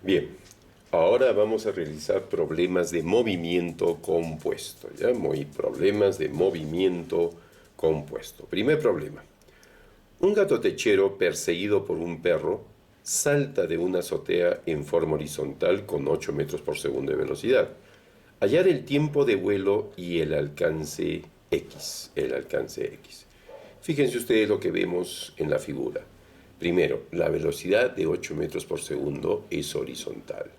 Bien, ahora vamos a realizar problemas de movimiento compuesto, ¿ya? Problemas de movimiento compuesto. Primer problema. Un gato techero perseguido por un perro salta de una azotea en forma horizontal con 8 metros por segundo de velocidad. Hallar el tiempo de vuelo y el alcance X. Fíjense ustedes lo que vemos en la figura. Primero, la velocidad de 8 metros por segundo es horizontal.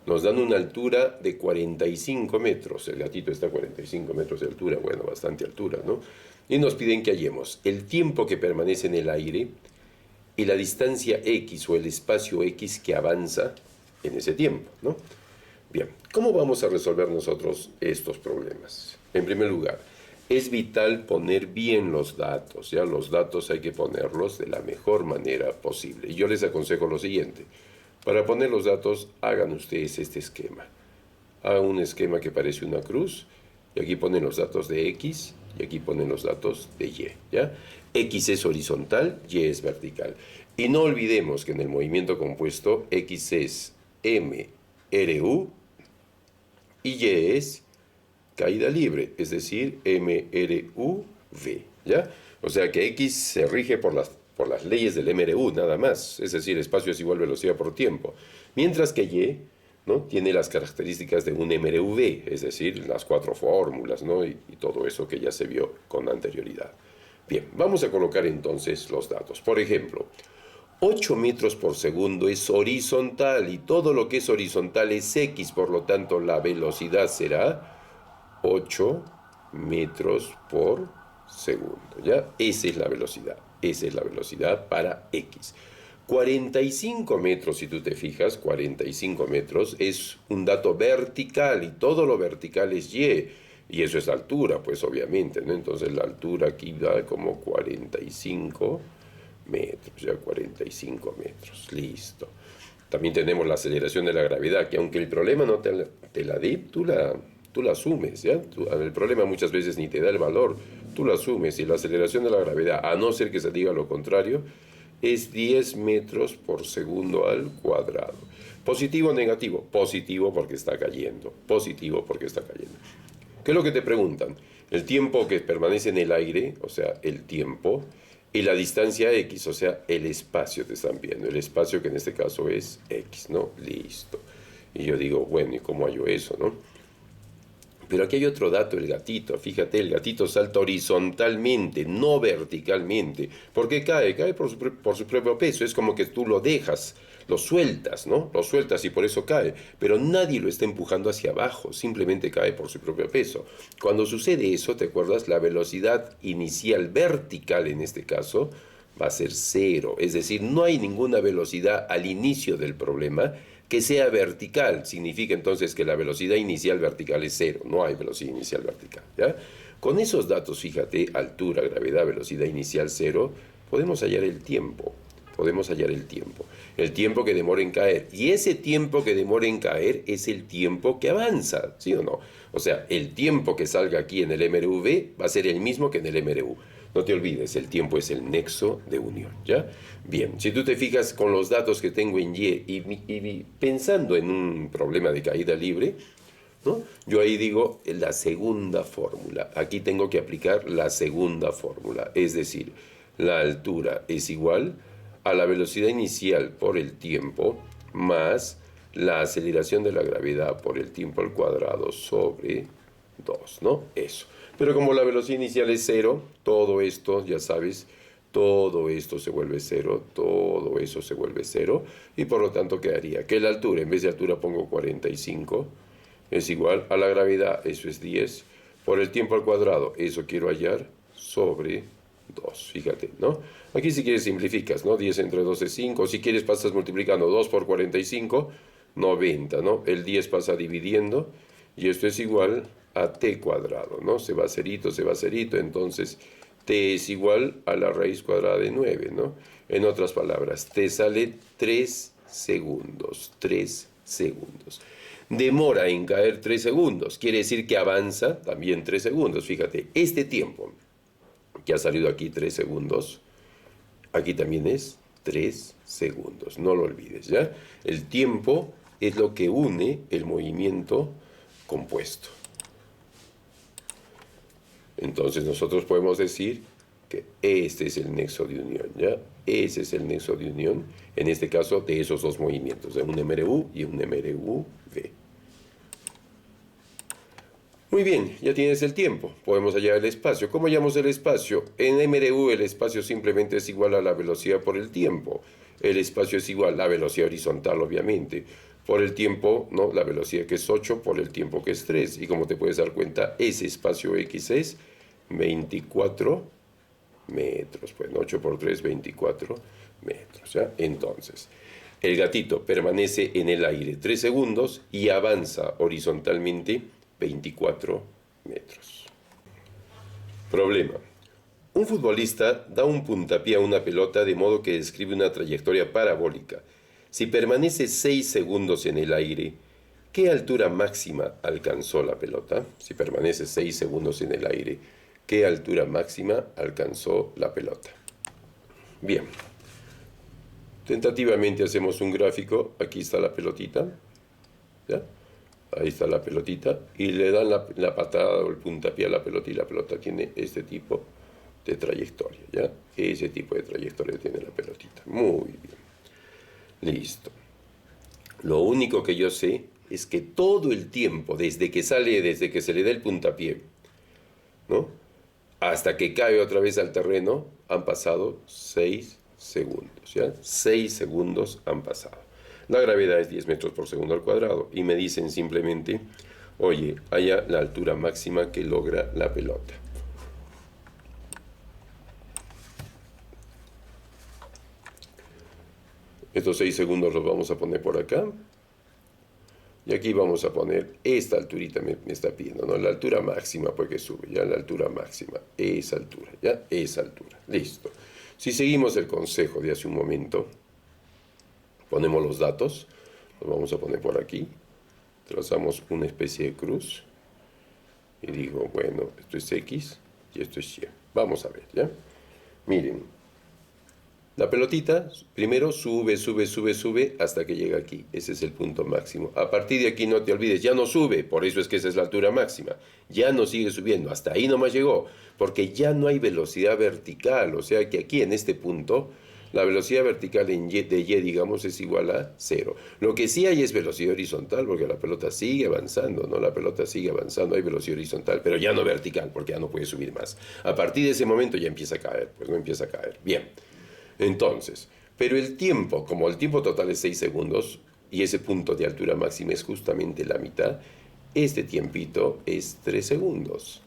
Nos dan una altura de 45 metros. El gatito está a 45 metros de altura, bueno, bastante altura, ¿no? Y nos piden que hallemos el tiempo que permanece en el aire y la distancia X o el espacio X que avanza en ese tiempo, ¿no? Bien, ¿cómo vamos a resolver nosotros estos problemas? En primer lugar, es vital poner bien los datos, ¿ya? Los datos hay que ponerlos de la mejor manera posible. Y yo les aconsejo lo siguiente. Para poner los datos, hagan ustedes este esquema. Hagan un esquema que parece una cruz, y aquí ponen los datos de X, y aquí ponen los datos de Y, ¿ya? X es horizontal, Y es vertical. Y no olvidemos que en el movimiento compuesto, X es mRU, y Y es caída libre, es decir, mRUV, ¿ya? O sea que X se rige por las leyes del mRU, nada más, es decir, espacio es igual velocidad por tiempo, mientras que Y, ¿no?, tiene las características de un mRV, es decir, las cuatro fórmulas, ¿no?, y todo eso que ya se vio con anterioridad. Bien, vamos a colocar entonces los datos. Por ejemplo, 8 metros por segundo es horizontal y todo lo que es horizontal es X, por lo tanto la velocidad será 8 metros por segundo, ¿ya? Esa es la velocidad para X. 45 metros, si tú te fijas, 45 metros es un dato vertical y todo lo vertical es y eso es altura, pues obviamente, ¿no? Entonces la altura aquí da como 45 metros, ya 45 metros, listo. También tenemos la aceleración de la gravedad, que aunque el problema no te la dé, tú la asumes, ¿ya? El problema muchas veces ni te da el valor, tú lo asumes, y la aceleración de la gravedad, a no ser que se diga lo contrario, es 10 metros por segundo al cuadrado. ¿Positivo o negativo? Positivo porque está cayendo, positivo porque está cayendo. ¿Qué es lo que te preguntan? El tiempo que permanece en el aire, o sea, el tiempo, y la distancia X, o sea, el espacio te están viendo. El espacio que en este caso es X, ¿no? Listo. Y yo digo, bueno, ¿y cómo hallo eso, no? Pero aquí hay otro dato, el gatito. Fíjate, el gatito salta horizontalmente, no verticalmente. ¿Por qué cae? Cae por su propio peso. Es como que tú lo dejas, lo sueltas, ¿no? Lo sueltas y por eso cae. Pero nadie lo está empujando hacia abajo, simplemente cae por su propio peso. Cuando sucede eso, ¿te acuerdas? La velocidad inicial vertical en este caso va a ser cero. Es decir, no hay ninguna velocidad al inicio del problema que sea vertical. Significa entonces que la velocidad inicial vertical es cero. No hay velocidad inicial vertical, ¿ya? Con esos datos, fíjate, altura, gravedad, velocidad inicial cero, podemos hallar el tiempo. El tiempo que demora en caer. Y ese tiempo que demora en caer es el tiempo que avanza, ¿sí o no? O sea, el tiempo que salga aquí en el mRV va a ser el mismo que en el mRU. No te olvides, el tiempo es el nexo de unión, ¿ya? Bien, si tú te fijas con los datos que tengo en y pensando en un problema de caída libre, ¿no?, yo ahí digo la segunda fórmula. Aquí tengo que aplicar la segunda fórmula, es decir, la altura es igual a la velocidad inicial por el tiempo más la aceleración de la gravedad por el tiempo al cuadrado sobre 2, ¿no? Eso. Pero como la velocidad inicial es cero, todo esto, ya sabes, todo esto se vuelve cero, todo eso se vuelve cero, y por lo tanto quedaría que la altura, en vez de altura pongo 45, es igual a la gravedad, eso es 10, por el tiempo al cuadrado, eso quiero hallar, sobre 2, fíjate, ¿no? Aquí si quieres simplificas, ¿no? 10 entre 2 es 5, si quieres pasas multiplicando 2 por 45, 90, ¿no? El 10 pasa dividiendo, y esto es igual a t cuadrado, ¿no? Se va cerito, entonces t es igual a la raíz cuadrada de 9, ¿no? En otras palabras, t sale 3 segundos, 3 segundos. Demora en caer 3 segundos, quiere decir que avanza también 3 segundos. Fíjate, este tiempo que ha salido aquí 3 segundos, aquí también es 3 segundos, no lo olvides, ¿ya? El tiempo es lo que une el movimiento compuesto. Entonces nosotros podemos decir que este es el nexo de unión, ¿ya? Ese es el nexo de unión, en este caso, de esos dos movimientos, de un MRU y un MRUV. Muy bien, ya tienes el tiempo. Podemos hallar el espacio. ¿Cómo hallamos el espacio? En MRU el espacio simplemente es igual a la velocidad por el tiempo. El espacio es igual a la velocidad horizontal, obviamente. Por el tiempo, ¿no? La velocidad que es 8 por el tiempo que es 3. Y como te puedes dar cuenta, ese espacio X es 24 metros. Pues 8 por 3, 24 metros. ¿Ya? Entonces, el gatito permanece en el aire 3 segundos y avanza horizontalmente 24 metros. Problema. Un futbolista da un puntapié a una pelota de modo que describe una trayectoria parabólica. Si permanece 6 segundos en el aire, ¿qué altura máxima alcanzó la pelota? Si permanece 6 segundos en el aire, ¿qué altura máxima alcanzó la pelota? Bien. Tentativamente hacemos un gráfico. Aquí está la pelotita. ¿Ya? Ahí está la pelotita y le dan la patada o el puntapié a la pelota y la pelota tiene este tipo de trayectoria, ¿ya? Ese tipo de trayectoria tiene la pelotita. Muy bien. Listo. Lo único que yo sé es que todo el tiempo, desde que se le da el puntapié, ¿no? Hasta que cae otra vez al terreno, han pasado 6 segundos, ¿ya? 6 segundos han pasado. La gravedad es 10 metros por segundo al cuadrado y me dicen simplemente, oye, haya la altura máxima que logra la pelota. Estos 6 segundos los vamos a poner por acá. Y aquí vamos a poner esta alturita, me está pidiendo, ¿no? La altura máxima, porque sube, ya la altura máxima, esa altura, ya esa altura. Listo. Si seguimos el consejo de hace un momento, ponemos los datos, los vamos a poner por aquí, trazamos una especie de cruz y digo, bueno, esto es X y esto es Y. Vamos a ver, ¿ya? Miren, la pelotita primero sube hasta que llega aquí. Ese es el punto máximo. A partir de aquí no te olvides, ya no sube, por eso es que esa es la altura máxima. Ya no sigue subiendo, hasta ahí nomás llegó, porque ya no hay velocidad vertical, o sea que aquí en este punto la velocidad vertical de Y, digamos, es igual a 0. Lo que sí hay es velocidad horizontal, porque la pelota sigue avanzando, ¿no? La pelota sigue avanzando, hay velocidad horizontal, pero ya no vertical, porque ya no puede subir más. A partir de ese momento ya empieza a caer, pues no empieza a caer. Bien, entonces, pero el tiempo, como el tiempo total es 6 segundos, y ese punto de altura máxima es justamente la mitad, este tiempito es 3 segundos.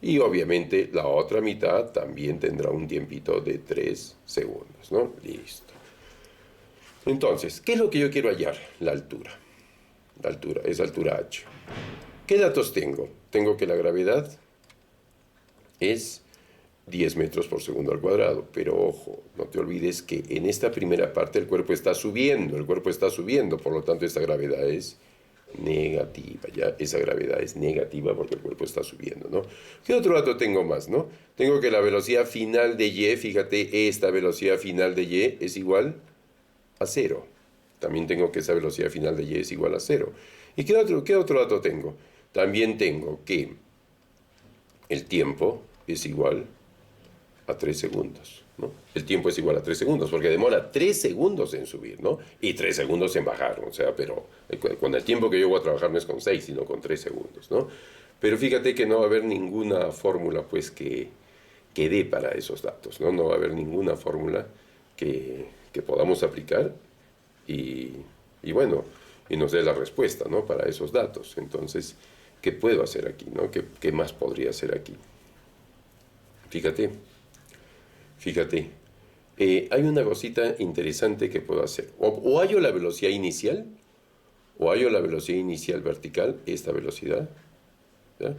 Y obviamente la otra mitad también tendrá un tiempito de 3 segundos, ¿no? Listo. Entonces, ¿qué es lo que yo quiero hallar? La altura. La altura, es altura h. ¿Qué datos tengo? Tengo que la gravedad es 10 metros por segundo al cuadrado. Pero ojo, no te olvides que en esta primera parte el cuerpo está subiendo, por lo tanto esta gravedad es negativa, ¿ya? Esa gravedad es negativa porque el cuerpo está subiendo, ¿no? ¿Qué otro dato tengo más, no? Tengo que la velocidad final de Y, fíjate, esta velocidad final de Y es igual a 0. También tengo que esa velocidad final de Y es igual a 0. ¿Y qué otro dato tengo? También tengo que el tiempo es igual a 3 segundos, ¿no? El tiempo es igual a 3 segundos, porque demora 3 segundos en subir, ¿no? Y 3 segundos en bajar, o sea, pero con el tiempo que yo voy a trabajar no es con 6, sino con 3 segundos, ¿no? Pero fíjate que no va a haber ninguna fórmula, pues, que dé para esos datos, ¿no? No va a haber ninguna fórmula que podamos aplicar y bueno, y nos dé la respuesta, ¿no? Para esos datos. Entonces, ¿qué puedo hacer aquí, no? ¿Qué más podría hacer aquí? Fíjate. Hay una cosita interesante que puedo hacer. O hallo la velocidad inicial, o hallo la velocidad inicial vertical, esta velocidad, ¿ya?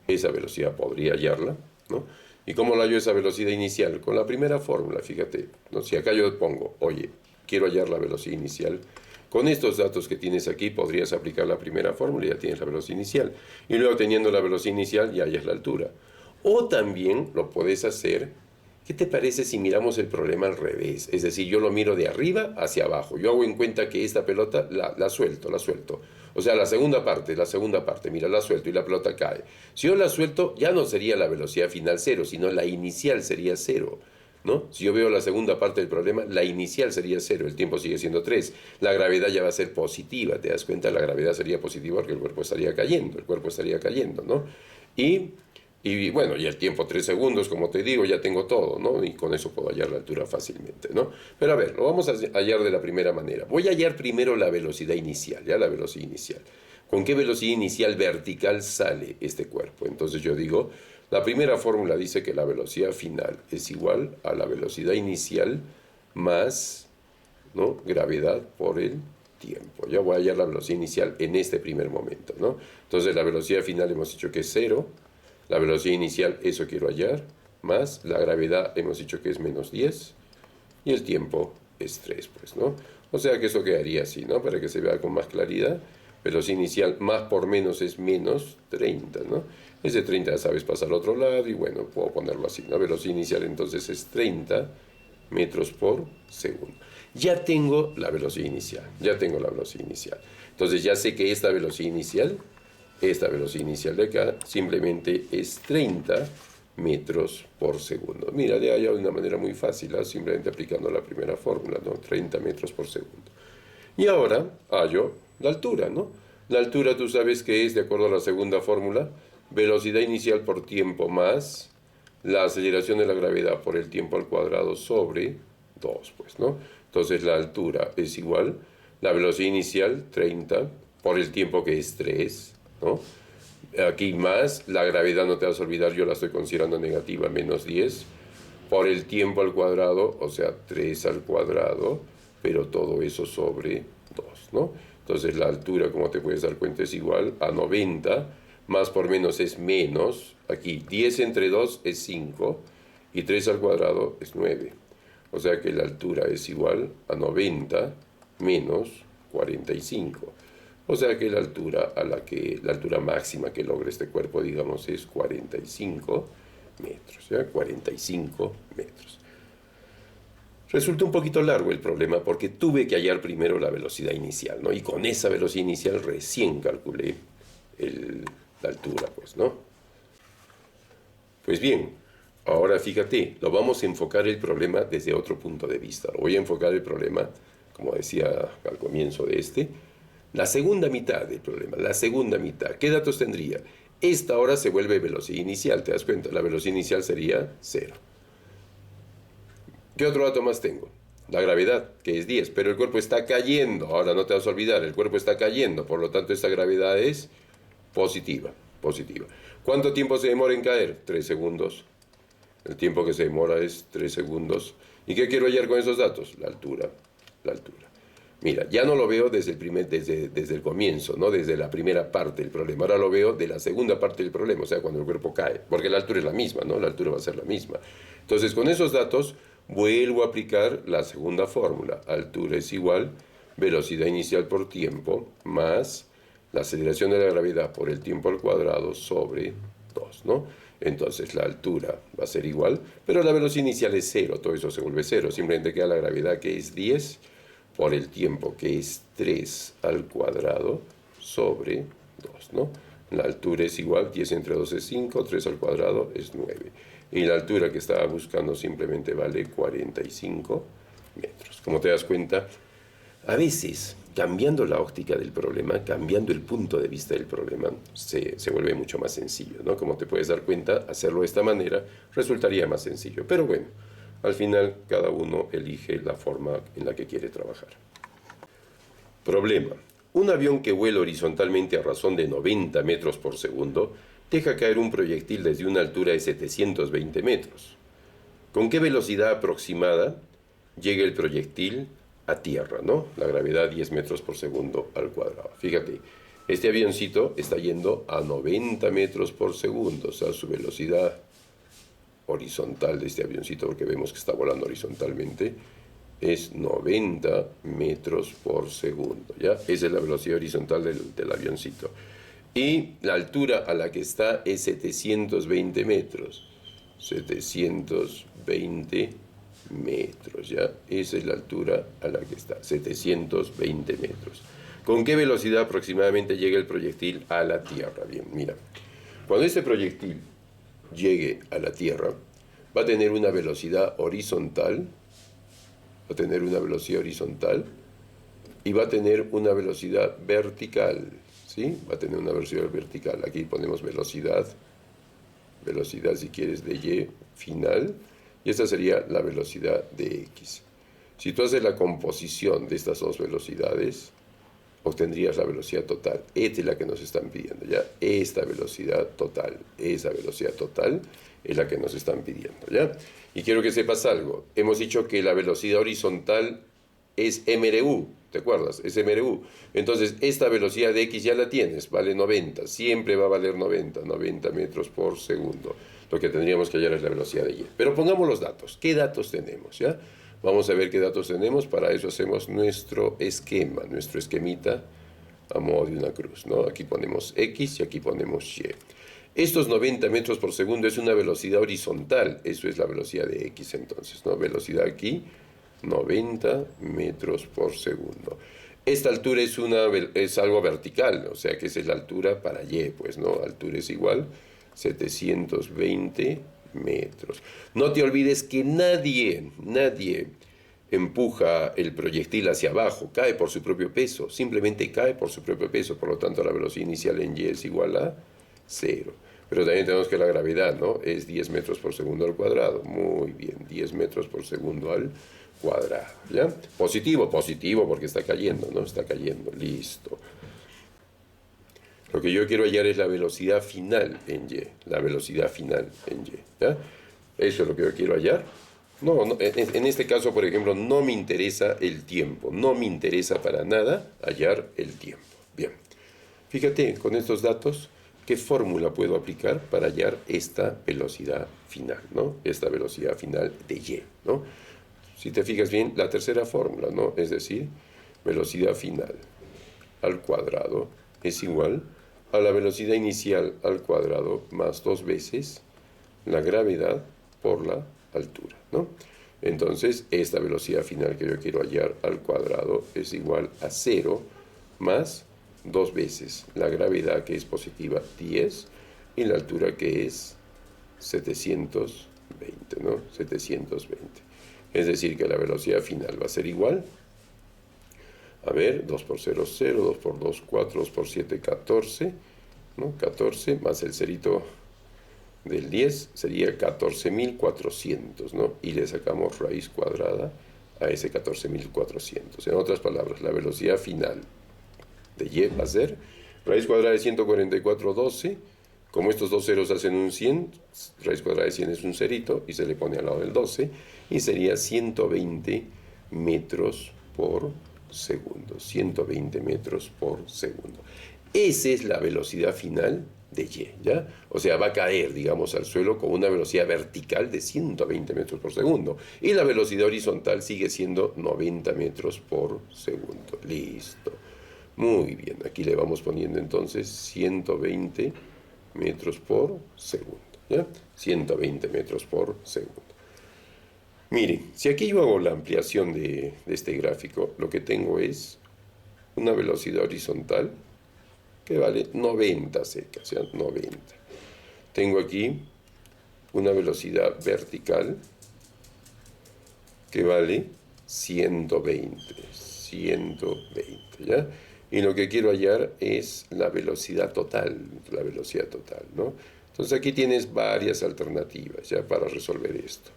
Esa velocidad podría hallarla, ¿no? ¿Y cómo la hallo esa velocidad inicial? Con la primera fórmula, fíjate, ¿no? Si acá yo pongo, oye, quiero hallar la velocidad inicial, con estos datos que tienes aquí podrías aplicar la primera fórmula y ya tienes la velocidad inicial. Y luego teniendo la velocidad inicial ya hallas la altura. O también lo puedes hacer ¿Qué te parece si miramos el problema al revés? Es decir, yo lo miro de arriba hacia abajo. Yo hago en cuenta que esta pelota la suelto, la suelto. O sea, la segunda parte, mira, la suelto y la pelota cae. Si yo la suelto, ya no sería la velocidad final cero, sino la inicial sería cero, ¿no? Si yo veo la segunda parte del problema, la inicial sería cero, el tiempo sigue siendo 3. La gravedad ya va a ser positiva, ¿te das cuenta? La gravedad sería positiva porque el cuerpo estaría cayendo, ¿no? Y bueno, y el tiempo 3 segundos, como te digo, ya tengo todo, ¿no? Y con eso puedo hallar la altura fácilmente, ¿no? Pero a ver, lo vamos a hallar de la primera manera. Voy a hallar primero la velocidad inicial, ¿ya? La velocidad inicial. ¿Con qué velocidad inicial vertical sale este cuerpo? Entonces yo digo, la primera fórmula dice que la velocidad final es igual a la velocidad inicial más, ¿no?, gravedad por el tiempo. Ya voy a hallar la velocidad inicial en este primer momento, ¿no? Entonces la velocidad final hemos dicho que es 0. La velocidad inicial, eso quiero hallar, más la gravedad hemos dicho que es menos 10 y el tiempo es 3, pues, ¿no? O sea que eso quedaría así, ¿no? Para que se vea con más claridad. Velocidad inicial más por menos es menos 30, ¿no? Ese 30 ya sabes pasa al otro lado y bueno, puedo ponerlo así, ¿no? Velocidad inicial entonces es 30 metros por segundo. Ya tengo la velocidad inicial, Entonces ya sé que esta velocidad inicial de acá simplemente es 30 metros por segundo. Mira, ya hay una manera muy fácil, ¿eh? Simplemente aplicando la primera fórmula, ¿no? 30 metros por segundo. Y ahora hallo la altura, ¿no? La altura tú sabes que es, de acuerdo a la segunda fórmula, velocidad inicial por tiempo más la aceleración de la gravedad por el tiempo al cuadrado sobre 2, pues, ¿no? Entonces la altura es igual, la velocidad inicial, 30, por el tiempo que es 3, ¿no? Aquí más, la gravedad no te vas a olvidar, yo la estoy considerando negativa, menos 10, por el tiempo al cuadrado, o sea, 3 al cuadrado, pero todo eso sobre 2, ¿no? Entonces la altura, como te puedes dar cuenta, es igual a 90, más por menos es menos, aquí 10 entre 2 es 5, y 3 al cuadrado es 9. O sea que la altura es igual a 90 menos 45. O sea que la altura máxima que logra este cuerpo, digamos, es 45 metros, ¿ya? 45 metros. Resulta un poquito largo el problema porque tuve que hallar primero la velocidad inicial, ¿no? Y con esa velocidad inicial recién calculé la altura, pues, ¿no? Pues bien, ahora fíjate, lo vamos a enfocar el problema desde otro punto de vista. Lo voy a enfocar el problema, como decía al comienzo de la segunda mitad del problema, la segunda mitad. ¿Qué datos tendría? Esta ahora se vuelve velocidad inicial, ¿te das cuenta? La velocidad inicial sería 0. ¿Qué otro dato más tengo? La gravedad, que es 10, pero el cuerpo está cayendo. Ahora no te vas a olvidar, el cuerpo está cayendo, por lo tanto esta gravedad es positiva. ¿Cuánto tiempo se demora en caer? 3 segundos. El tiempo que se demora es 3 segundos. ¿Y qué quiero hallar con esos datos? La altura. Mira, ya no lo veo desde el comienzo, ¿no? Desde la primera parte del problema. Ahora lo veo de la segunda parte del problema, o sea, cuando el cuerpo cae. Porque la altura es la misma, ¿no? La altura va a ser la misma. Entonces, con esos datos, vuelvo a aplicar la segunda fórmula. Altura es igual, velocidad inicial por tiempo, más la aceleración de la gravedad por el tiempo al cuadrado sobre 2, ¿no? Entonces, la altura va a ser igual, pero la velocidad inicial es 0, todo eso se vuelve 0. Simplemente queda la gravedad, que es 10, por el tiempo, que es 3 al cuadrado sobre 2, ¿no? La altura es igual, 10 entre 2 es 5, 3 al cuadrado es 9. Y la altura que estaba buscando simplemente vale 45 metros. Como te das cuenta, a veces, cambiando la óptica del problema, cambiando el punto de vista del problema, se vuelve mucho más sencillo, ¿no? Como te puedes dar cuenta, hacerlo de esta manera resultaría más sencillo. Pero bueno, al final, cada uno elige la forma en la que quiere trabajar. Problema. Un avión que vuela horizontalmente a razón de 90 metros por segundo deja caer un proyectil desde una altura de 720 metros. ¿Con qué velocidad aproximada llega el proyectil a tierra, ¿no? La gravedad 10 metros por segundo al cuadrado. Fíjate, este avioncito está yendo a 90 metros por segundo, o sea, su velocidad horizontal de este avioncito, porque vemos que está volando horizontalmente, es 90 metros por segundo, ¿ya? Esa es la velocidad horizontal del avioncito. Y la altura a la que está es 720 metros. 720 720 metros, ¿ya? Esa es la altura a la que está, 720 metros. ¿Con qué velocidad aproximadamente llega el proyectil a la Tierra? Bien, mira, cuando este proyectil llegue a la Tierra, va a tener una velocidad horizontal, y va a tener una velocidad vertical, ¿sí? Va a tener una velocidad vertical. Aquí ponemos velocidad si quieres de Y final, y esta sería la velocidad de X. Si tú haces la composición de estas dos velocidades, obtendrías la velocidad total. Esta es la que nos están pidiendo, ¿ya? Esta velocidad total, esa velocidad total es la que nos están pidiendo, ¿ya? Y quiero que sepas algo. Hemos dicho que la velocidad horizontal es MRU, ¿te acuerdas? Es MRU. Entonces, esta velocidad de X ya la tienes, vale 90. Siempre va a valer 90 metros por segundo. Lo que tendríamos que hallar es la velocidad de Y. Pero pongamos los datos. ¿Qué datos tenemos, ya? Vamos a ver qué datos tenemos. Para eso hacemos nuestro esquema, nuestro esquemita a modo de una cruz, ¿no? Aquí ponemos X y aquí ponemos Y. Estos 90 metros por segundo es una velocidad horizontal. Eso es la velocidad de X entonces, ¿no? Velocidad aquí, 90 metros por segundo. Esta altura es algo vertical, o sea que esa es la altura para Y, pues, ¿no? Altura es igual 720 metros. No te olvides que nadie empuja el proyectil hacia abajo, cae por su propio peso, simplemente cae por su propio peso, por lo tanto la velocidad inicial en Y es igual a 0. Pero también tenemos que la gravedad, ¿no? Es 10 metros por segundo al cuadrado. Muy bien, 10 metros por segundo al cuadrado, ¿ya? Positivo, porque está cayendo, ¿no? Está cayendo, listo. Lo que yo quiero hallar es la velocidad final en Y, la velocidad final en Y, ¿ya? Eso es lo que yo quiero hallar. No, en este caso, por ejemplo, no me interesa el tiempo, no me interesa para nada hallar el tiempo. Bien, fíjate con estos datos, ¿qué fórmula puedo aplicar para hallar esta velocidad final, ¿no? Esta velocidad final de Y, ¿no? Si te fijas bien, la tercera fórmula, ¿no? Es decir, velocidad final al cuadrado es igual a la velocidad inicial al cuadrado más 2 veces la gravedad por la altura, ¿no? Entonces, esta velocidad final que yo quiero hallar al cuadrado es igual a 0 más 2 veces la gravedad, que es positiva 10, y la altura, que es 720, ¿no? 720. Es decir, que la velocidad final va a ser igual, a ver, 2 por 0, 0, 2 por 2, 4, 2 por 7, 14, ¿no? 14 más el cerito del 10 sería 14.400, ¿no? Y le sacamos raíz cuadrada a ese 14.400. En otras palabras, la velocidad final de Y va a ser raíz cuadrada de 144,12. Como estos dos ceros hacen un 100, raíz cuadrada de 100 es un cerito y se le pone al lado del 12, y sería 120 metros por segundo. 120 metros por segundo. Esa es la velocidad final de Y, ¿ya? O sea, va a caer, digamos, al suelo con una velocidad vertical de 120 metros por segundo. Y la velocidad horizontal sigue siendo 90 metros por segundo. Listo. Muy bien, aquí le vamos poniendo entonces 120 metros por segundo, ¿ya? 120 metros por segundo. Mire, si aquí yo hago la ampliación de este gráfico, lo que tengo es una velocidad horizontal que vale 90 secas, ¿ya? 90. Tengo aquí una velocidad vertical que vale 120, ¿ya? Y lo que quiero hallar es la velocidad total, ¿no? Entonces aquí tienes varias alternativas, ya, para resolver esto.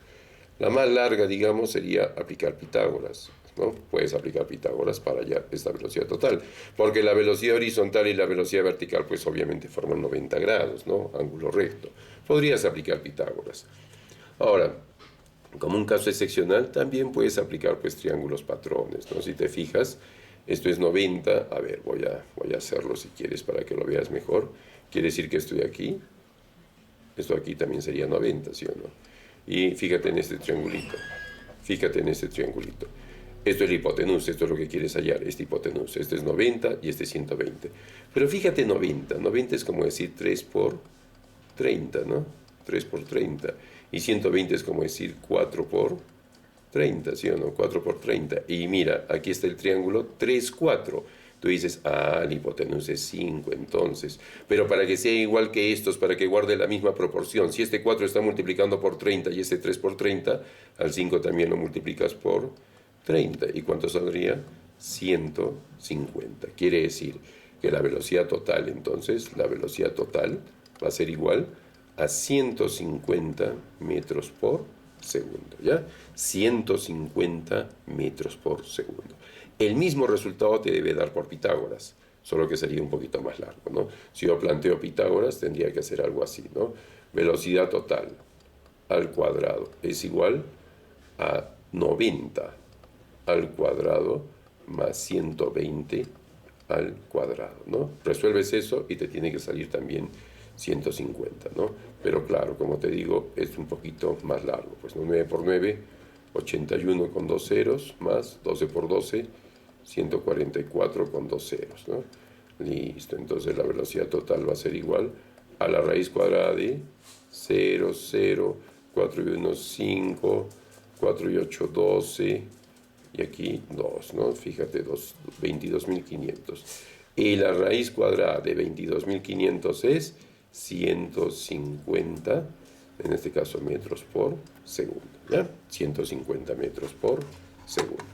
La más larga, digamos, sería aplicar Pitágoras, ¿no? Puedes aplicar Pitágoras para hallar esta velocidad total, porque la velocidad horizontal y la velocidad vertical, pues obviamente forman 90 grados, ¿no? Ángulo recto. Podrías aplicar Pitágoras. Ahora, como un caso excepcional, también puedes aplicar, pues, triángulos patrones, ¿no? Si te fijas, esto es 90, a ver, voy a hacerlo si quieres para que lo veas mejor. Quiere decir que esto de aquí, esto aquí también sería 90, ¿sí o no? Y fíjate en este triangulito, Esto es la hipotenusa, esto es lo que quieres hallar, esta hipotenusa. Este es 90 y este es 120. Pero fíjate 90 es como decir 3 por 30, ¿no? 3 por 30. Y 120 es como decir 4 por 30, ¿sí o no? 4 por 30. Y mira, aquí está el triángulo 3, 4. Tú dices, ah, la hipotenusa es 5, entonces. Pero para que sea igual que estos, para que guarde la misma proporción, si este 4 está multiplicando por 30 y este 3 por 30, al 5 también lo multiplicas por 30. ¿Y cuánto saldría? 150. Quiere decir que la velocidad total, entonces, la velocidad total va a ser igual a 150 metros por segundo, ¿ya? 150 metros por segundo. El mismo resultado te debe dar por Pitágoras, solo que sería un poquito más largo, ¿no? Si yo planteo Pitágoras, tendría que hacer algo así, ¿no? Velocidad total al cuadrado es igual a 90 al cuadrado más 120 al cuadrado, ¿no? Resuelves eso y te tiene que salir también 150, ¿no? Pero claro, como te digo, es un poquito más largo, pues, ¿no? 9 por 9, 81 con dos ceros, más 12 por 12, 144 con dos ceros, ¿no? Listo, entonces la velocidad total va a ser igual a la raíz cuadrada de 0, 0, 4 y 1, 5, 4 y 8, 12, y aquí 2, ¿no? Fíjate, 22.500. Y la raíz cuadrada de 22.500 es 150, en este caso metros por segundo, ¿ya? 150 metros por segundo.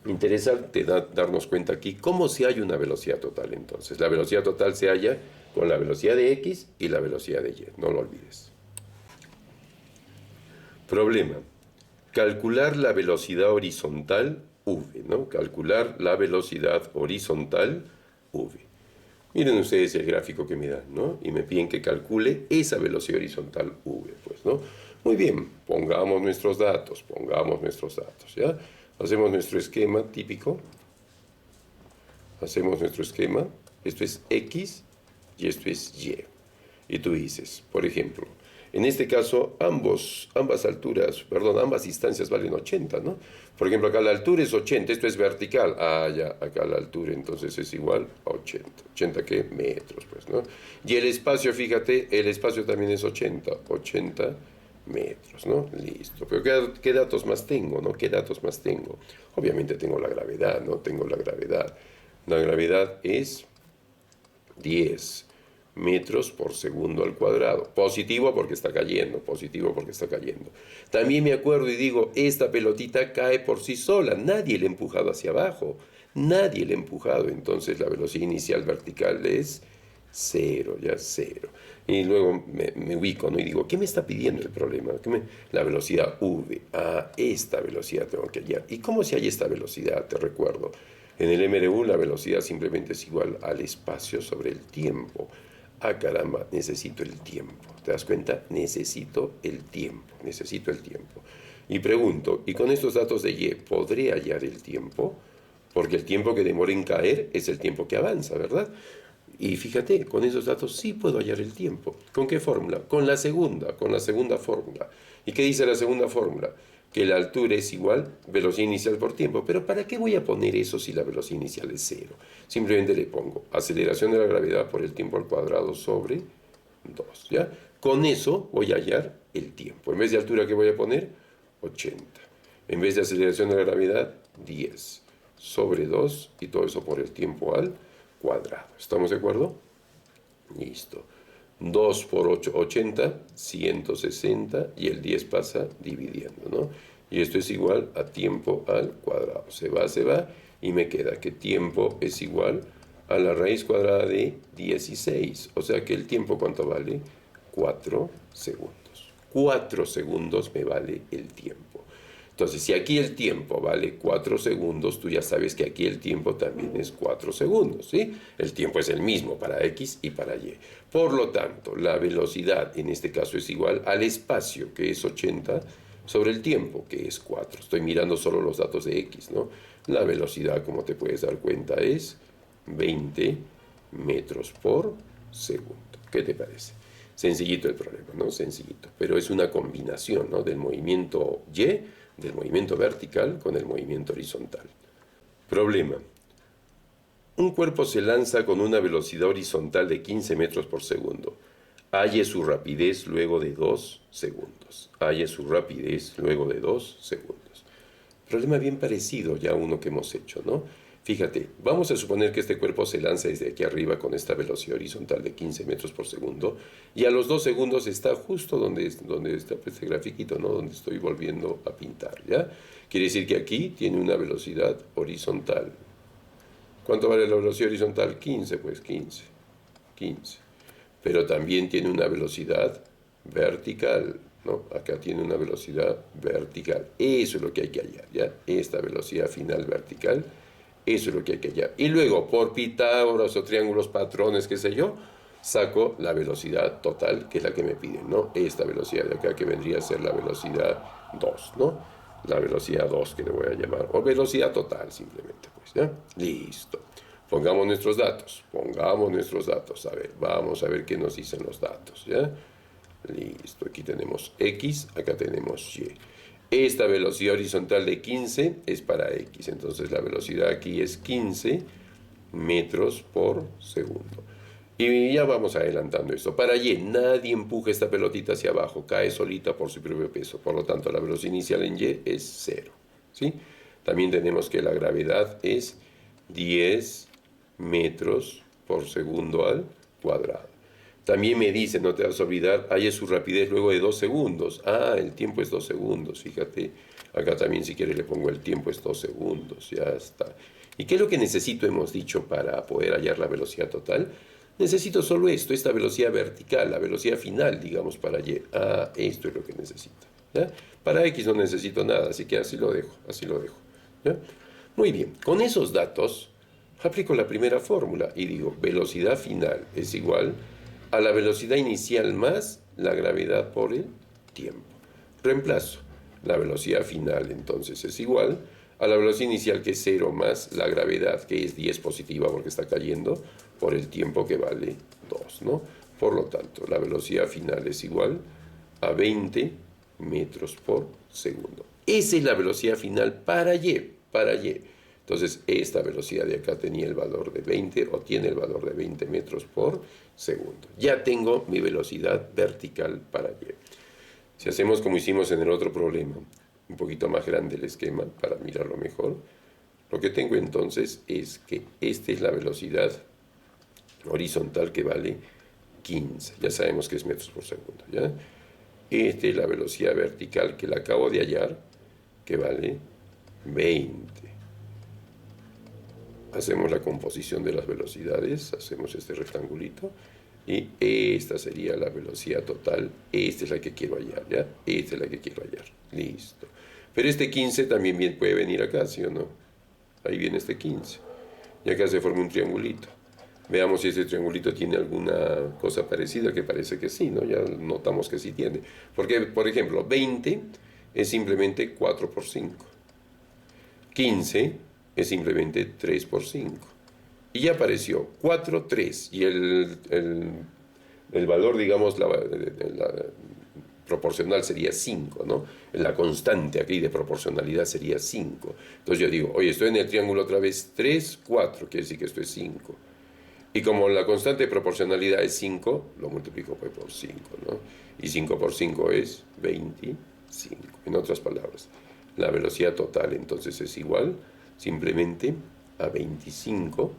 Interesante darnos cuenta aquí cómo se halla una velocidad total entonces. La velocidad total se halla con la velocidad de X y la velocidad de Y, no lo olvides. Problema. Calcular la velocidad horizontal v, ¿no? Calcular la velocidad horizontal v. Miren ustedes el gráfico que me dan, ¿no? Y me piden que calcule esa velocidad horizontal v, pues, ¿no? Muy bien, pongamos nuestros datos, ¿ya? Hacemos nuestro esquema típico. Hacemos nuestro esquema. Esto es X y esto es Y. Y tú dices, por ejemplo, en este caso, ambas distancias valen 80, ¿no? Por ejemplo, acá la altura es 80, esto es vertical. Ah, ya, acá la altura entonces es igual a 80. ¿80 qué? Metros, pues, ¿no? Y el espacio, fíjate, el espacio también es 80 metros, ¿no? Listo. Pero ¿qué datos más tengo, no? ¿Qué datos más tengo? Obviamente tengo la gravedad, ¿no? Tengo la gravedad. La gravedad es 10 metros por segundo al cuadrado. Positivo porque está cayendo, positivo porque está cayendo. También me acuerdo y digo, esta pelotita cae por sí sola, nadie le ha empujado hacia abajo, nadie le ha empujado, entonces la velocidad inicial vertical es 0, ya 0. Y luego me ubico, ¿no? Y digo, ¿qué me está pidiendo el problema? La velocidad v, a esta velocidad tengo que hallar. ¿Y cómo se halla esta velocidad? Te recuerdo, en el MRU la velocidad simplemente es igual al espacio sobre el tiempo. Ah, caramba, necesito el tiempo. ¿Te das cuenta? Necesito el tiempo. Y pregunto, ¿y con estos datos de Y podré hallar el tiempo? Porque el tiempo que demora en caer es el tiempo que avanza, ¿verdad? Y fíjate, con esos datos sí puedo hallar el tiempo. ¿Con qué fórmula? Con la segunda fórmula. ¿Y qué dice la segunda fórmula? Que la altura es igual velocidad inicial por tiempo. Pero ¿para qué voy a poner eso si la velocidad inicial es 0? Simplemente le pongo aceleración de la gravedad por el tiempo al cuadrado sobre 2, ¿ya? Con eso voy a hallar el tiempo. En vez de altura, ¿qué voy a poner? 80. En vez de aceleración de la gravedad, 10 sobre 2, y todo eso por el tiempo al cuadrado. ¿Estamos de acuerdo? Listo. 2 por 8, 80, 160, y el 10 pasa dividiendo, ¿no? Y esto es igual a tiempo al cuadrado. Se va, y me queda que tiempo es igual a la raíz cuadrada de 16. O sea que el tiempo, ¿cuánto vale? 4 segundos. 4 segundos me vale el tiempo. Entonces, si aquí el tiempo vale 4 segundos, tú ya sabes que aquí el tiempo también es 4 segundos, ¿sí? El tiempo es el mismo para X y para Y. Por lo tanto, la velocidad en este caso es igual al espacio, que es 80, sobre el tiempo, que es 4. Estoy mirando solo los datos de X, ¿no? La velocidad, como te puedes dar cuenta, es 20 metros por segundo. ¿Qué te parece? Sencillito el problema, ¿no? Sencillito. Pero es una combinación, ¿no? Del movimiento Y, del movimiento vertical con el movimiento horizontal. Problema. Un cuerpo se lanza con una velocidad horizontal de 15 metros por segundo. Halle su rapidez luego de 2 segundos. Halle su rapidez luego de 2 segundos. Problema bien parecido ya a uno que hemos hecho, ¿no? Fíjate, vamos a suponer que este cuerpo se lanza desde aquí arriba con esta velocidad horizontal de 15 metros por segundo y a los 2 segundos está justo donde está este grafiquito, ¿no? Donde estoy volviendo a pintar, ¿ya? Quiere decir que aquí tiene una velocidad horizontal. ¿Cuánto vale la velocidad horizontal? 15, pues 15. 15. Pero también tiene una velocidad vertical, ¿no? Acá tiene una velocidad vertical. Eso es lo que hay que hallar, ¿ya? Esta velocidad final vertical, eso es lo que hay que hallar. Y luego, por Pitágoras o triángulos patrones, qué sé yo, saco la velocidad total, que es la que me piden, ¿no? Esta velocidad de acá, que vendría a ser la velocidad 2, ¿no? La velocidad 2 que le voy a llamar, o velocidad total simplemente, pues, ¿ya? Listo. Pongamos nuestros datos, a ver, vamos a ver qué nos dicen los datos, ¿ya? Listo, aquí tenemos X, acá tenemos Y. Esta velocidad horizontal de 15 es para X, entonces la velocidad aquí es 15 metros por segundo. Y ya vamos adelantando esto. Para Y, nadie empuja esta pelotita hacia abajo, cae solita por su propio peso, por lo tanto la velocidad inicial en Y es 0, ¿sí? También tenemos que la gravedad es 10 metros por segundo al cuadrado. También me dice, no te vas a olvidar, halle su rapidez luego de 2 segundos. Ah, el tiempo es 2 segundos, fíjate. Acá también si quieres le pongo el tiempo es 2 segundos, ya está. ¿Y qué es lo que necesito, hemos dicho, para poder hallar la velocidad total? Necesito solo esto, esta velocidad vertical, la velocidad final, digamos, para Y. Ah, esto es lo que necesito, ¿ya? Para X no necesito nada, así que así lo dejo, ¿ya? Muy bien, con esos datos aplico la primera fórmula y digo, velocidad final es igual a la velocidad inicial más la gravedad por el tiempo. Reemplazo. La velocidad final entonces es igual a la velocidad inicial, que es 0, más la gravedad, que es 10 positiva porque está cayendo, por el tiempo, que vale 2, ¿no? Por lo tanto, la velocidad final es igual a 20 metros por segundo. Esa es la velocidad final para Y, para Y. Entonces, esta velocidad de acá tenía el valor de 20, o tiene el valor de 20 metros por segundo. Ya tengo mi velocidad vertical para Y. Si hacemos como hicimos en el otro problema, un poquito más grande el esquema para mirarlo mejor, lo que tengo entonces es que esta es la velocidad horizontal, que vale 15. Ya sabemos que es metros por segundo, ¿ya? Esta es la velocidad vertical, que la acabo de hallar, que vale 20. Hacemos la composición de las velocidades, hacemos este rectangulito, y esta sería la velocidad total. Esta es la que quiero hallar, ¿ya? Esta es la que quiero hallar. Listo. Pero este 15 también bien puede venir acá, ¿sí o no? Ahí viene este 15. Y acá se forma un triangulito. Veamos si ese triangulito tiene alguna cosa parecida, que parece que sí, ¿no? Ya notamos que sí tiene. Porque, por ejemplo, 20 es simplemente 4 por 5. 15 es simplemente 3 por 5. Y ya apareció 4, 3. Y el valor, digamos, la proporcional sería 5, ¿no? La constante aquí de proporcionalidad sería 5. Entonces yo digo, oye, estoy en el triángulo otra vez 3, 4, quiere decir que esto es 5. Y como la constante de proporcionalidad es 5, lo multiplico pues por 5, ¿no? Y 5 por 5 es 25. En otras palabras, la velocidad total entonces es igual simplemente a 25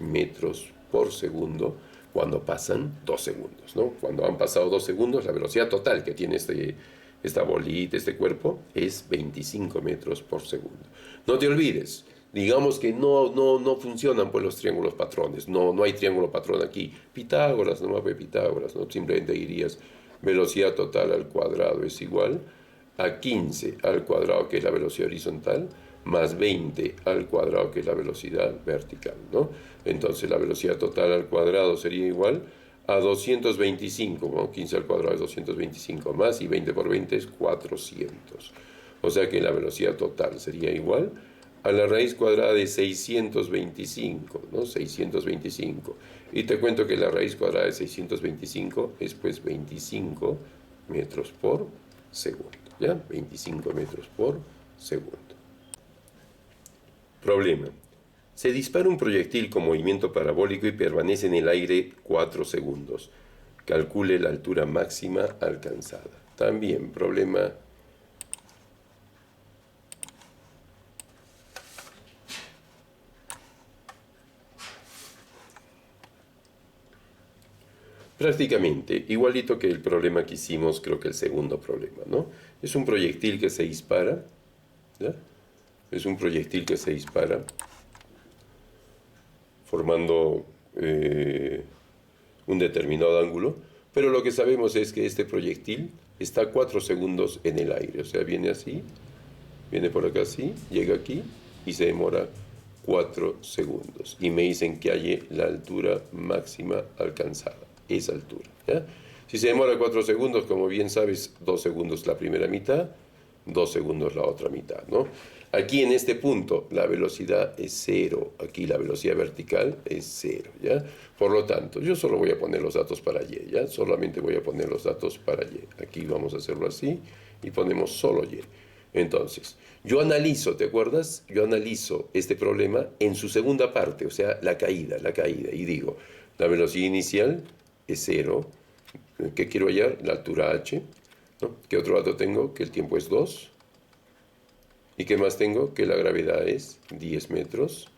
metros por segundo cuando pasan 2 segundos, ¿no? Cuando han pasado 2 segundos, la velocidad total que tiene esta bolita, este cuerpo, es 25 metros por segundo. No te olvides, digamos que no funcionan pues los triángulos patrones, no hay triángulo patrón aquí. Pitágoras, no más de Pitágoras, ¿no? Simplemente dirías velocidad total al cuadrado es igual a 15 al cuadrado, que es la velocidad horizontal, más 20 al cuadrado, que es la velocidad vertical, ¿no? Entonces la velocidad total al cuadrado sería igual a 225, ¿no? 15 al cuadrado es 225 más, y 20 por 20 es 400. O sea que la velocidad total sería igual a la raíz cuadrada de 625, ¿no? 625. Y te cuento que la raíz cuadrada de 625 es pues 25 metros por segundo, ¿ya? 25 metros por segundo. Problema. Se dispara un proyectil con movimiento parabólico y permanece en el aire 4 segundos. Calcule la altura máxima alcanzada. También problema prácticamente igualito que el problema que hicimos, creo que el segundo problema, ¿no? Es un proyectil que se dispara, ¿ya? Es un proyectil que se dispara formando un determinado ángulo, pero lo que sabemos es que este proyectil está 4 segundos en el aire, o sea, viene así, viene por acá así, llega aquí y se demora 4 segundos. Y me dicen que halle la altura máxima alcanzada, esa altura, ¿ya? Si se demora 4 segundos, como bien sabes, 2 segundos la primera mitad, 2 segundos la otra mitad, ¿no? Aquí en este punto la velocidad es 0, aquí la velocidad vertical es 0, ¿ya? Por lo tanto, yo solo voy a poner los datos para y, ¿ya? Solamente voy a poner los datos para y. Aquí vamos a hacerlo así y ponemos solo y. Entonces, yo analizo, ¿te acuerdas? Yo analizo este problema en su segunda parte, o sea, la caída, y digo, la velocidad inicial es 0, ¿qué quiero hallar? La altura h, ¿no? ¿Qué otro dato tengo? Que el tiempo es 2. ¿Y qué más tengo? Que la gravedad es 10 metros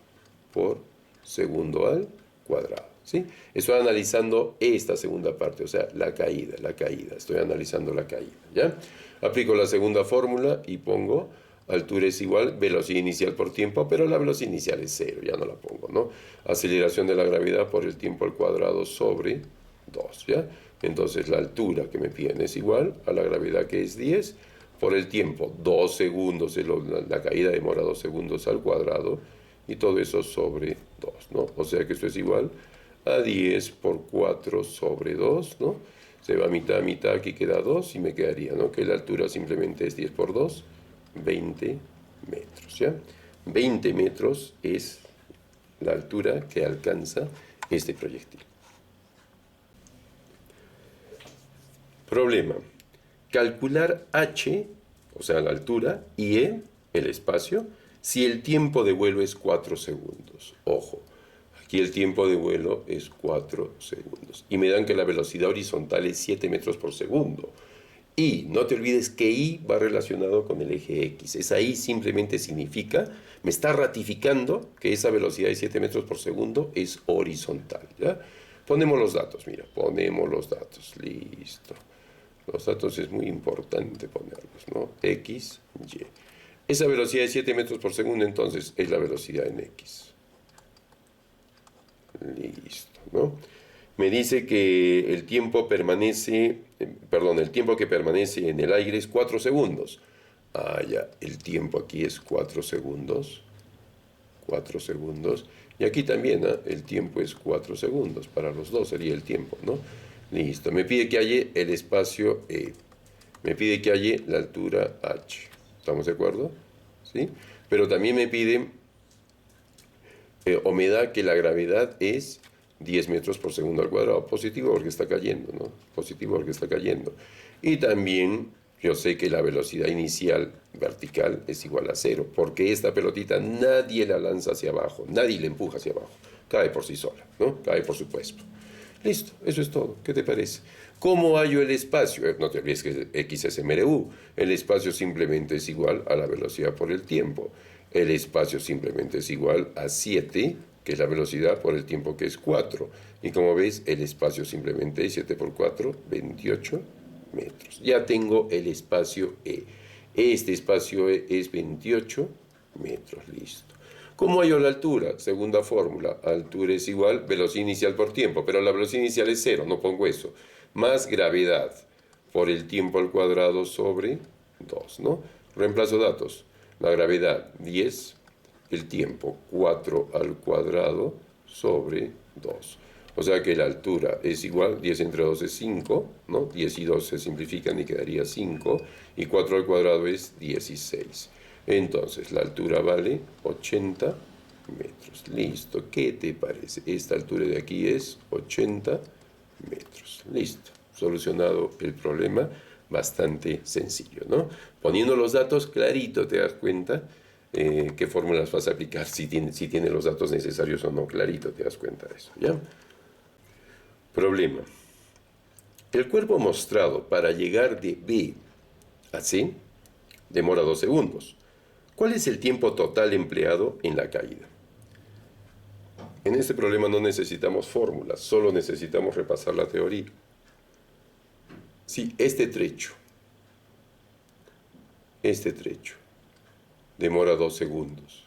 por segundo al cuadrado, ¿sí? Estoy analizando esta segunda parte, o sea, la caída. Estoy analizando la caída, ¿ya? Aplico la segunda fórmula y pongo altura es igual, velocidad inicial por tiempo, pero la velocidad inicial es 0, ya no la pongo, ¿no? Aceleración de la gravedad por el tiempo al cuadrado sobre 2, ¿ya? Entonces la altura que me piden es igual a la gravedad, que es 10, por el tiempo, 2 segundos, la caída demora 2 segundos al cuadrado, y todo eso sobre 2, ¿no? O sea que esto es igual a 10 por 4 sobre 2, ¿no? Se va mitad a mitad, aquí queda 2 y me quedaría, ¿no? Que la altura simplemente es 10 por 2, 20 metros, ¿ya? 20 metros es la altura que alcanza este proyectil. Problema. Calcular h, o sea, la altura, y e, el espacio, si el tiempo de vuelo es 4 segundos. Ojo, aquí el tiempo de vuelo es 4 segundos. Y me dan que la velocidad horizontal es 7 metros por segundo. Y no te olvides que y va relacionado con el eje x. Esa y simplemente significa, me está ratificando que esa velocidad de 7 metros por segundo es horizontal, ¿ya? Ponemos los datos, mira, ponemos los datos, listo. Los datos es muy importante ponerlos, ¿no? X, Y. Esa velocidad de 7 metros por segundo, entonces, es la velocidad en X. Listo, ¿no? Me dice que el tiempo el tiempo que permanece en el aire es 4 segundos. Ah, ya, el tiempo aquí es 4 segundos. 4 segundos. Y aquí también, ¿eh? El tiempo es 4 segundos. Para los dos sería el tiempo, ¿no? Listo. Me pide que halle el espacio E. Me pide que halle la altura H. ¿Estamos de acuerdo? ¿Sí? Pero también me pide o me da que la gravedad es 10 metros por segundo al cuadrado. Positivo porque está cayendo, ¿no? Positivo porque está cayendo. Y también yo sé que la velocidad inicial vertical es igual a 0, porque esta pelotita nadie la lanza hacia abajo, nadie la empuja hacia abajo. Cae por sí sola, ¿no? Cae por su peso. Listo, eso es todo. ¿Qué te parece? ¿Cómo hallo el espacio? No te olvides que X es mRU. El espacio simplemente es igual a la velocidad por el tiempo. El espacio simplemente es igual a 7, que es la velocidad, por el tiempo, que es 4. Y como ves, el espacio simplemente es 7 por 4, 28 metros. Ya tengo el espacio E. Este espacio E es 28 metros. Listo. ¿Cómo hallo la altura? Segunda fórmula. Altura es igual velocidad inicial por tiempo, pero la velocidad inicial es 0, no pongo eso. Más gravedad por el tiempo al cuadrado sobre 2, ¿no? Reemplazo datos. La gravedad 10, el tiempo 4 al cuadrado sobre 2. O sea que la altura es igual, 10 entre 2 es 5, ¿no? 10 y 2 se simplifican y quedaría 5, y 4 al cuadrado es 16. Entonces, la altura vale 80 metros. Listo, ¿qué te parece? Esta altura de aquí es 80 metros. Listo, solucionado el problema, bastante sencillo, ¿no? Poniendo los datos, clarito te das cuenta qué fórmulas vas a aplicar, si tiene los datos necesarios o no, clarito te das cuenta de eso, ¿ya? Problema. El cuerpo mostrado para llegar de B a C demora 2 segundos. ¿Cuál es el tiempo total empleado en la caída? En este problema no necesitamos fórmulas, solo necesitamos repasar la teoría. Si este trecho demora 2 segundos,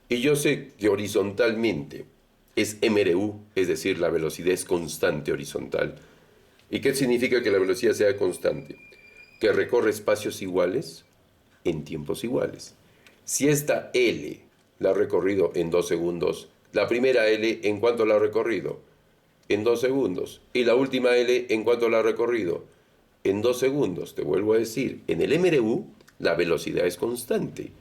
y yo sé que horizontalmente es MRU, es decir, la velocidad es constante horizontal. ¿Y qué significa que la velocidad sea constante? Que recorre espacios iguales en tiempos iguales. Si esta L la ha recorrido en 2 segundos, la primera L, ¿en cuánto la ha recorrido? En 2 segundos. Y la última L, ¿en cuánto la ha recorrido? En 2 segundos. Te vuelvo a decir, en el MRU la velocidad es constante.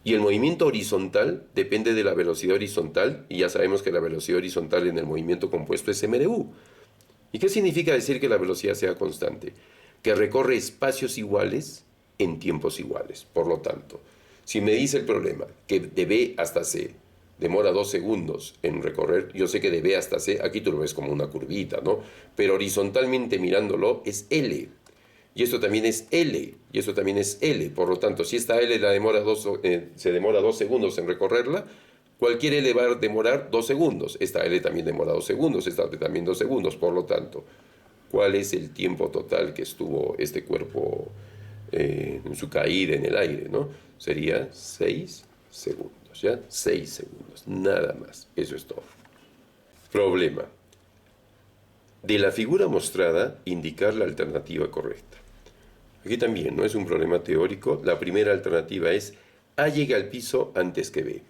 Y el movimiento horizontal depende de la velocidad horizontal, y ya sabemos que la velocidad horizontal en el movimiento compuesto es MRU. ¿Y qué significa decir que la velocidad sea constante? Que recorre espacios iguales en tiempos iguales. Por lo tanto, si me dice el problema que de B hasta C demora 2 segundos en recorrer, yo sé que de B hasta C, aquí tú lo ves como una curvita, ¿no? Pero horizontalmente mirándolo es L. Y esto también es L, y esto también es L. Por lo tanto, si esta L se demora 2 segundos en recorrerla, cualquier L va a demorar 2 segundos. Esta L también demora 2 segundos, esta también 2 segundos. Por lo tanto, ¿cuál es el tiempo total que estuvo este cuerpo en su caída en el aire, ¿no? Sería 6 segundos, ¿ya? 6 segundos, nada más. Eso es todo. Problema. De la figura mostrada, indicar la alternativa correcta. Aquí también no es un problema teórico. La primera alternativa es A llega al piso antes que B.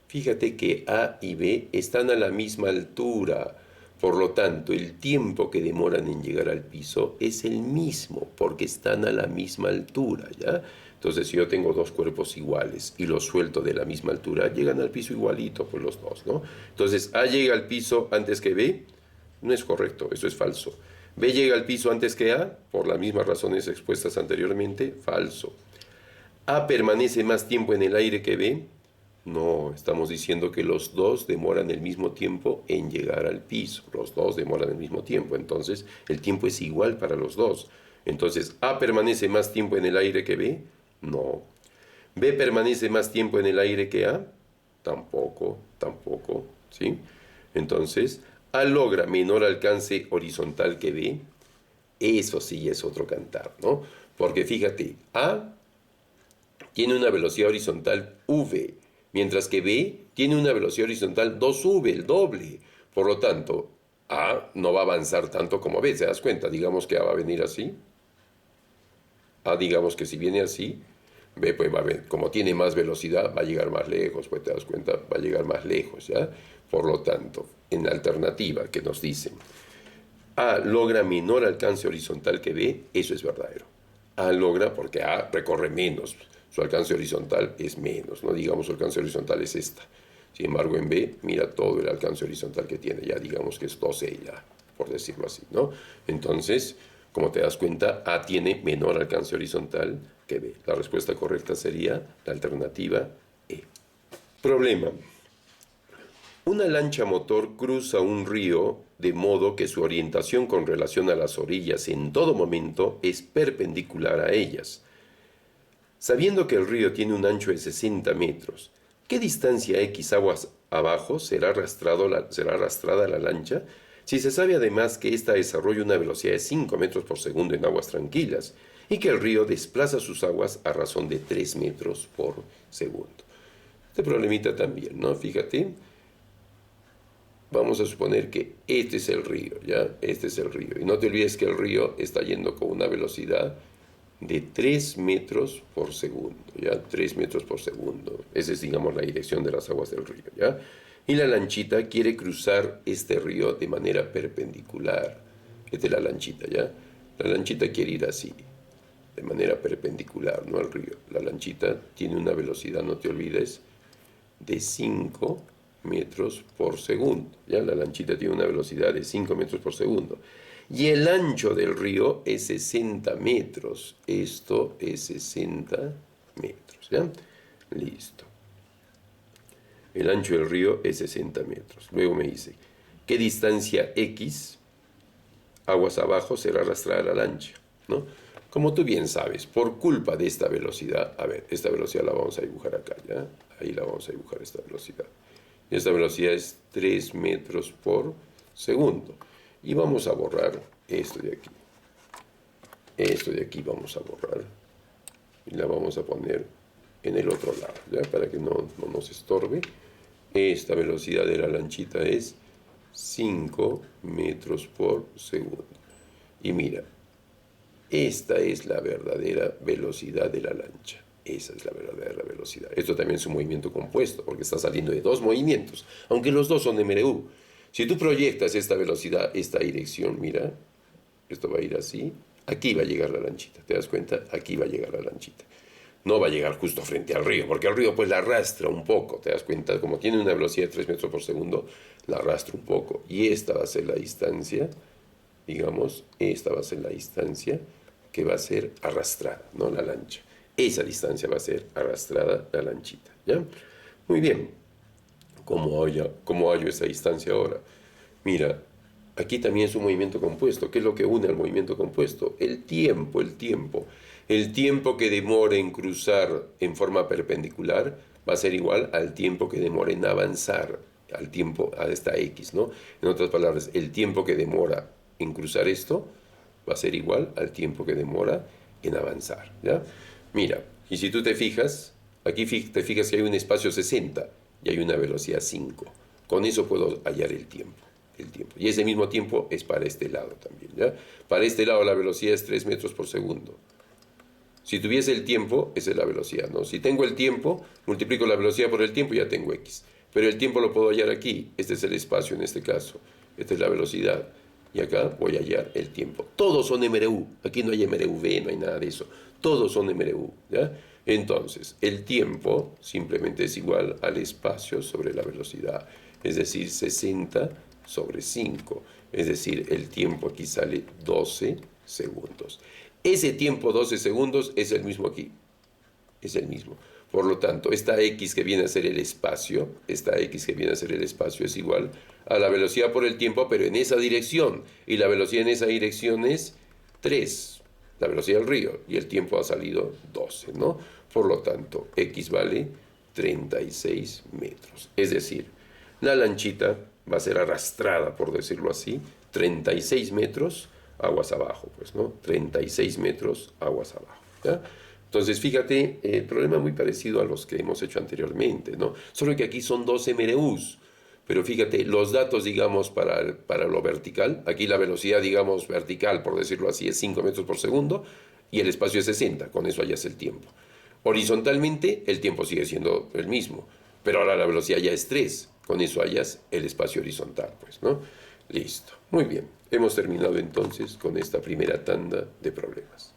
Fíjate que A y B están a la misma altura. Por lo tanto, el tiempo que demoran en llegar al piso es el mismo, porque están a la misma altura, ¿ya? Entonces, si yo tengo dos cuerpos iguales y los suelto de la misma altura, llegan al piso igualito, pues los dos, ¿no? Entonces, A llega al piso antes que B, no es correcto, eso es falso. B llega al piso antes que A, por las mismas razones expuestas anteriormente, falso. A permanece más tiempo en el aire que B, no, estamos diciendo que los dos demoran el mismo tiempo en llegar al piso. Los dos demoran el mismo tiempo, entonces el tiempo es igual para los dos. Entonces, ¿A permanece más tiempo en el aire que B? No. ¿B permanece más tiempo en el aire que A? Tampoco, tampoco, ¿sí? Entonces, A logra menor alcance horizontal que B. Eso sí es otro cantar, ¿no? Porque fíjate, A tiene una velocidad horizontal v, mientras que B tiene una velocidad horizontal 2v, el doble. Por lo tanto, A no va a avanzar tanto como B, ¿te das cuenta? Digamos que A va a venir así. A, digamos que si viene así, B pues va a ver, como tiene más velocidad, va a llegar más lejos, pues te das cuenta, va a llegar más lejos, ¿ya? Por lo tanto, en la alternativa que nos dicen, A logra menor alcance horizontal que B, eso es verdadero. A logra porque A recorre menos, su alcance horizontal es menos, no digamos su alcance horizontal es esta. Sin embargo, en B, mira todo el alcance horizontal que tiene, ya digamos que es 2E ya, por decirlo así, ¿no? Entonces, como te das cuenta, A tiene menor alcance horizontal que B. La respuesta correcta sería la alternativa E. Problema. Una lancha motor cruza un río de modo que su orientación con relación a las orillas en todo momento es perpendicular a ellas. Sabiendo que el río tiene un ancho de 60 metros, ¿qué distancia X aguas abajo será arrastrada la lancha? Si se sabe además que ésta desarrolla una velocidad de 5 metros por segundo en aguas tranquilas y que el río desplaza sus aguas a razón de 3 metros por segundo. Este problemita también, ¿no? Fíjate. Vamos a suponer que este es el río, ¿ya? Este es el río. Y no te olvides que el río está yendo con una velocidad de 3 metros por segundo, ¿ya? 3 metros por segundo. Esa es, digamos, la dirección de las aguas del río, ¿ya? Y la lanchita quiere cruzar este río de manera perpendicular. Esta es la lanchita, ¿ya? La lanchita quiere ir así, de manera perpendicular, no al río. La lanchita tiene una velocidad, no te olvides, de 5 metros por segundo. ¿Ya? La lanchita tiene una velocidad de 5 metros por segundo. Y el ancho del río es 60 metros. Esto es 60 metros. ¿Ya? Listo. El ancho del río es 60 metros. Luego me dice, ¿qué distancia X aguas abajo será arrastrada la lancha, ¿no? Como tú bien sabes, por culpa de esta velocidad, a ver, esta velocidad la vamos a dibujar acá, ¿ya? Ahí la vamos a dibujar, esta velocidad. Y esta velocidad es 3 metros por segundo. Y vamos a borrar esto de aquí. Esto de aquí vamos a borrar. Y la vamos a poner en el otro lado, ¿ya? Para que no nos estorbe. Esta velocidad de la lanchita es 5 metros por segundo. Y mira, esta es la verdadera velocidad de la lancha. Esa es la verdadera velocidad. Esto también es un movimiento compuesto, porque está saliendo de dos movimientos, aunque los dos son MRU. Si tú proyectas esta velocidad, esta dirección, mira, esto va a ir así, aquí va a llegar la lanchita, ¿te das cuenta? Aquí va a llegar la lanchita. No va a llegar justo frente al río, porque el río pues la arrastra un poco, ¿te das cuenta? Como tiene una velocidad de 3 metros por segundo, la arrastra un poco. Y esta va a ser la distancia, digamos, esta va a ser la distancia que va a ser arrastrada, ¿no? La lancha. Esa distancia va a ser arrastrada la lanchita, ¿ya? Muy bien. ¿Cómo hallo esa distancia ahora? Mira, aquí también es un movimiento compuesto. ¿Qué es lo que une al movimiento compuesto? El tiempo, el tiempo. El tiempo que demora en cruzar en forma perpendicular va a ser igual al tiempo que demora en avanzar, al tiempo, a esta X, ¿no? En otras palabras, el tiempo que demora en cruzar esto va a ser igual al tiempo que demora en avanzar, ¿ya? Mira, y si tú te fijas, aquí te fijas que hay un espacio 60 y hay una velocidad 5. Con eso puedo hallar el tiempo. Y ese mismo tiempo es para este lado también, ¿ya? Para este lado la velocidad es 3 metros por segundo. Si tuviese el tiempo, esa es la velocidad, ¿no? Si tengo el tiempo, multiplico la velocidad por el tiempo y ya tengo X. Pero el tiempo lo puedo hallar aquí. Este es el espacio en este caso. Esta es la velocidad. Y acá voy a hallar el tiempo. Todos son MRU. Aquí no hay MRV, no hay nada de eso. Todos son MRU, ¿ya? Entonces, el tiempo simplemente es igual al espacio sobre la velocidad. Es decir, 60 sobre 5. Es decir, el tiempo aquí sale 12 segundos. Ese tiempo 12 segundos es el mismo aquí. Es el mismo. Por lo tanto, esta X que viene a ser el espacio, es igual a la velocidad por el tiempo, pero en esa dirección. Y la velocidad en esa dirección es 3, la velocidad del río. Y el tiempo ha salido 12, ¿no? Por lo tanto, X vale 36 metros. Es decir, la lanchita va a ser arrastrada, por decirlo así, 36 metros aguas abajo, pues, ¿no? 36 metros aguas abajo, ¿ya? Entonces, fíjate, el problema es muy parecido a los que hemos hecho anteriormente, ¿no? Solo que aquí son 12 MRUs, pero fíjate, los datos, digamos, para lo vertical, aquí la velocidad, digamos, vertical, por decirlo así, es 5 metros por segundo, y el espacio es 60, con eso hallas el tiempo. Horizontalmente, el tiempo sigue siendo el mismo, pero ahora la velocidad ya es 3, con eso hallas el espacio horizontal, pues, ¿no? Listo, muy bien. Hemos terminado entonces con esta primera tanda de problemas.